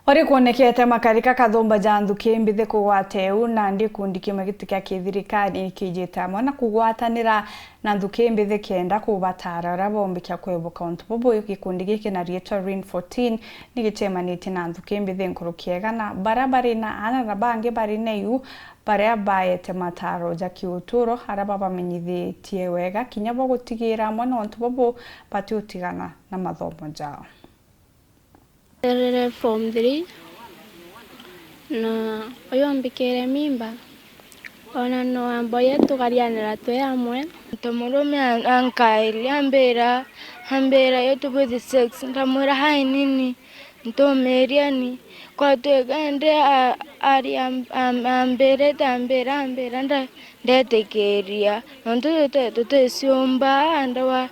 Ori kuonekete makarika kathumba janthuki mbithi kugwateu na ndi kundi kimwe gitika kithirikari kijite amwe na kugwatanira na nthuki mbithi kenda kubatara aria bombikia kwibuka untu bubu gikundi giki na rietwa RIN 14 ni gicemanite na nthuki mbithi nkurukiega na bara BAINA ana na bangi bari NIYOO baria baete mataro jaki UTURO aria babamenyithitie wega kinya bo gutigira amwe na untu bubu batiutigana na mathomo jao. Form 3 na oyombikire mimba ona no amboye tukarianira twe amwe tumurume ankaili ambera yetu with sex ndamura hai nini ntomeriani kwa twegende ari ambere tambera ndetekeria nontu tutesiomba ndawa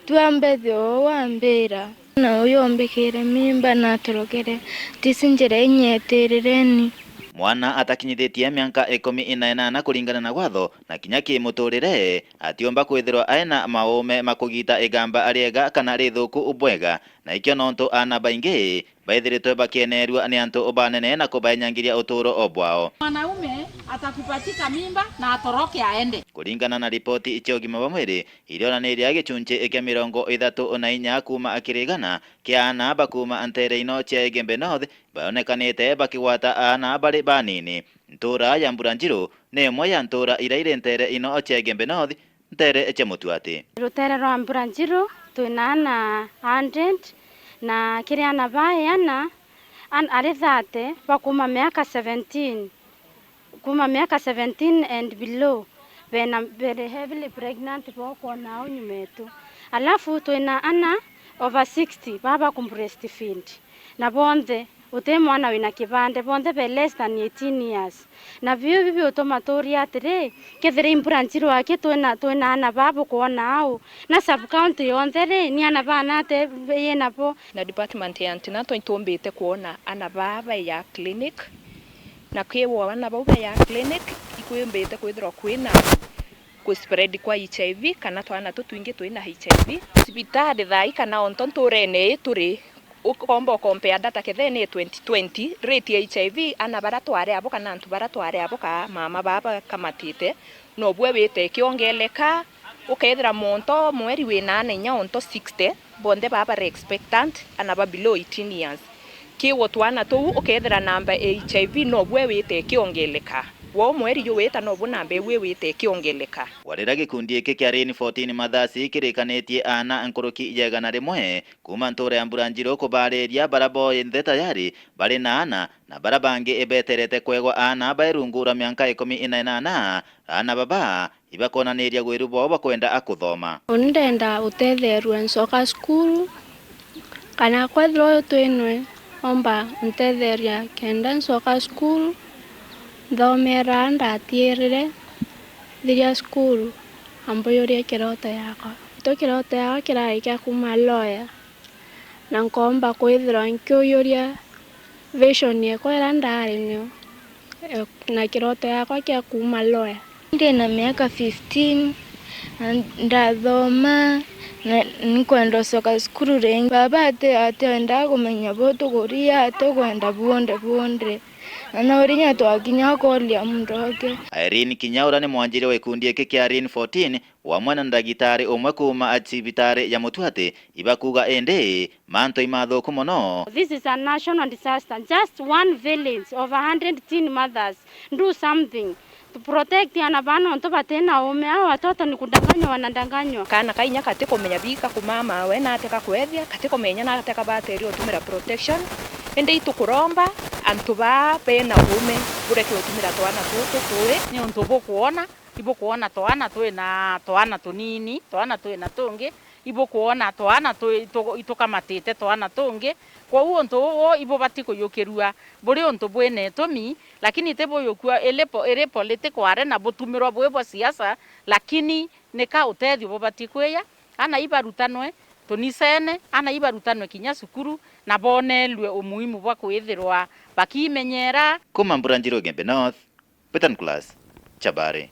tuambethio wambera na uyombikire mimba na turokere tisinjire nyeterereni mwana atakinyithitie miaka 18 kuringana na watho na kinya kimuturire atiomba kwithirwa aina maume makugita igamba ariega kana rithuku ubwega na ikio nontu ana baingi baithiritwe bakienerwa ni antu obanene na kubainyangiria uturo obwao. Mwanaume atakupatika mimba na atoroke aende. Kuringana na ripoti icio gima wa mwiri irionaniria gicunji kia 34 kuma akirigana kia ana bakuma antere-ino cia Gembe North baonekanite bakigwata ana bari banini. Ntura ya Mburanjiru ni imwe ya ntura ira iri ntere-ino cia Gembe North ntere cia Mutuati. Rutere rwa Mburanjiru twina ana 100 na kiri ana bayana ari 30 bakuma miaka 17 kuma miaka 17 and below bena very heavily pregnant boko nao nyumetu. Alafu twina ana over 60 baba breastfeed na bonde ute mwana wina kibande bonde be less than 18 years na vyo bibi utomatoria atire kethire Mburanjiru wake twina ana babu kuona au na sub county yonthere ni ana bana te yena po na department ya antenatal itombete kuona ana baba ya clinic na kwewo ana baba ya clinic ikumbete kwithira kwina ku spread kwa HIV kana twana tutwingi twina HIV sibitari thai kana ontonturene turi ukombo compare data kethene 2020 rate ya HIV ana bara tware abo kana antu bara tware abo ka mama baba kamatite no bwe wete kiongeleka ukethira monto mweri wina nya onto 60 bonde baba expectant ana ba below 18 years kiwo twana tu ukethira namba HIV no bwe wete kiongeleka wo mweri yo weta no bunambe we wete kiongeleka warira gikundi iki kia RIN 14 mathasi kirikanitie ana nkuruki ijegana rimwe kuma ntura ya Mburanjiru kubariria barabo nthe tayari bari na ana na barabangi ibeterete kwegwa ana bairungura miaka 18 ana baba ibakonaniria gwirubo bakwenda akuthoma undenda utetherwe nsoka school kana kwethro twinwe omba ntetheria kenda nsoka school thomera ndatierire thiria school amboyoria kiroto yako to kiroto yako kiraika kuma lawyer na nkomba kwithira nkioyoria vision yako ira ndarinyo na kiroto yako kia kuma lawyer ndina miaka 15 ndathoma na nikwenda soka school ring baba ate nda kumenya boto goria ate kwenda bonde ana orinya to akinya kolia mundoke. Irene Kinyaura ni mwanjiri wa ikundi iki kia RIN 14 wamwe na ndagitari umwe kuma acibitari ya Mutuati ibakuga ende manto imathuku muno. This is a national disaster. Just one village of 100 teen mothers do something to protect yana bana onto batena ume au watoto ni kudanganywa wanadanganywa kana kainya katiko menya bika kumama we na ateka kwethia katiko menya na ateka bateri otumira protection ende itukuromba antu ba pena ume bureke otumira twana tutu tuwe ni onto bokuona ibokuona twana twina twana tunini twana twina tungi ibokuona twana itukamatite twana tungi kwa uo onto ibo batiko yokirua buri onto bwene tomi lakini tebo yokua ele political arena botumirwa bwebo siasa lakini neka utethio bobatikweya ana ibarutanwe tunisene ana ibarutanwe kinya sukuru na bonelwe umuhimu bwa kwithirwa bakimenyera kuma Mburanjiru Gembe North Petan Class Chabare.